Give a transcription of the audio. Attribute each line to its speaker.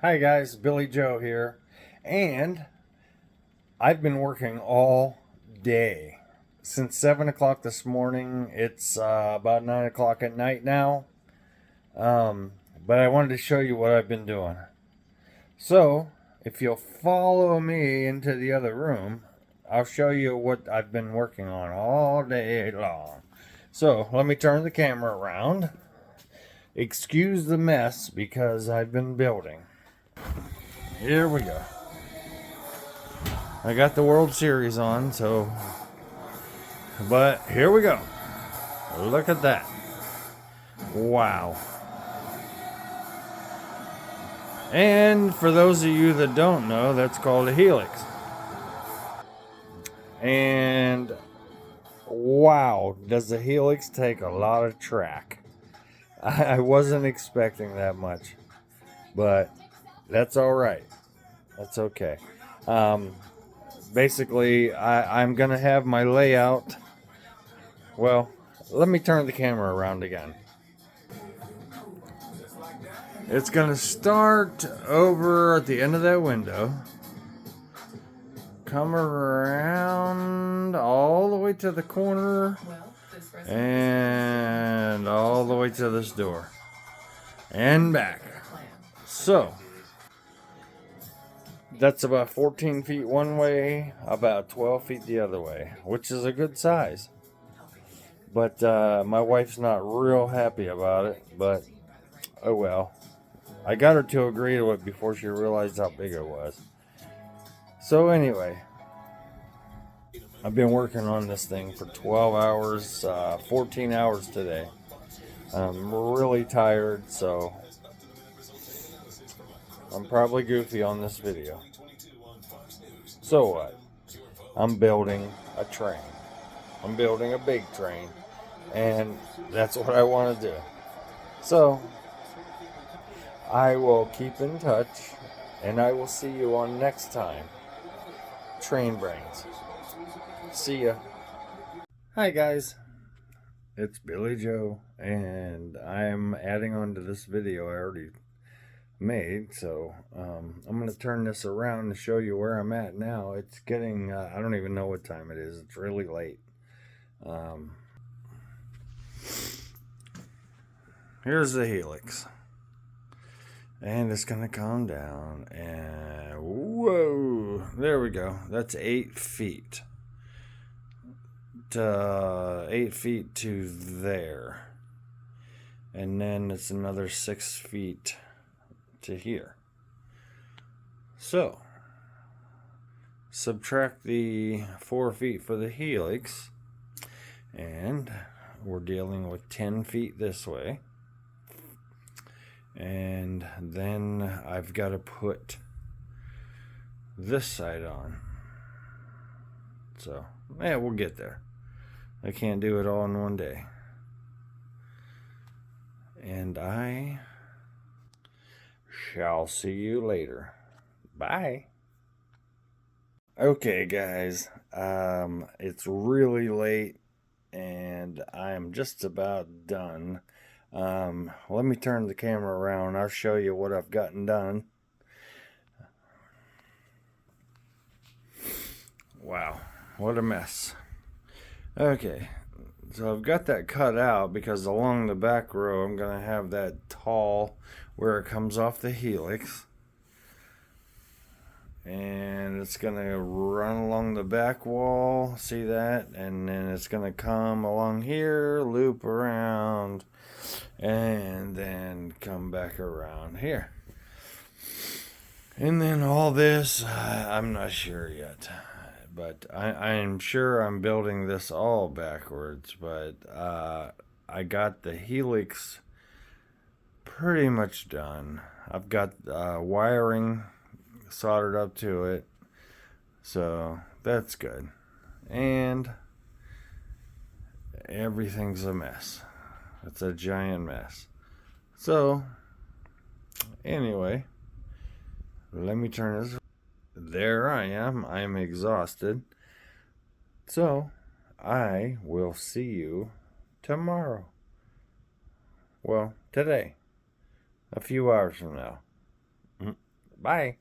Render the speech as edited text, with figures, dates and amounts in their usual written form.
Speaker 1: Hi guys, Billy Joe here, and I've been working all day since 7 o'clock this morning. It's about 9 o'clock at night now, but I wanted to show you what I've been doing. So, if you'll follow me into the other room, I'll show you what I've been working on all day long. So, let me turn the camera around. Excuse the mess because I've been building. Here we go. I got the World Series on, but here we go. Look at that. Wow. And for those of you that don't know, that's called a helix. And wow, does the helix take a lot of track. I wasn't expecting that much, but that's all right. That's okay. Um, Basically, I'm going to have my layout. Well, let me turn the camera around again. It's going to start over at the end of that window, come around all the way to the corner, and all the way to this door, and back. So, that's about 14 feet one way, about 12 feet the other way, which is a good size. But my wife's not real happy about it, but oh well. I got her to agree to it before she realized how big it was. So anyway, I've been working on this thing for 12 hours, 14 hours today. I'm really tired, so I'm probably goofy on this video. So what? I'm building a train. I'm building a big train, and that's what I want to do. So I will keep in touch, and I will see you on next time. Train Brains. See ya. Hi guys, it's Billy Joe, and I'm adding on to this video I already made. So I'm going to turn this around to show you where I'm at now. It's getting, I don't even know what time it is. It's really late. Here's the helix. And it's going to come down, and whoa, there we go. That's 8 feet. 8 feet to there. And then it's another 6 feet to here. So, subtract the 4 feet for the helix, and we're dealing with 10 feet this way. And then I've got to put this side on. So, yeah, we'll get there. I can't do it all in one day. And I shall see you later. Bye. Okay, guys. It's really late, and I'm just about done. Let me turn the camera around. I'll show you what I've gotten done. Wow, what a mess. Okay, so I've got that cut out because along the back row I'm going to have that tall where it comes off the helix. And it's going to run along the back wall, see that? And then it's going to come along here, loop around, and then come back around here. And then all this, I'm not sure yet. But I'm sure I'm building this all backwards. But I got the helix pretty much done. I've got wiring soldered up to it, so that's good. And everything's a mess. It's a giant mess. So anyway, let me turn this. There I am. I'm exhausted. So I will see you tomorrow. Well, today, a few hours from now. Bye.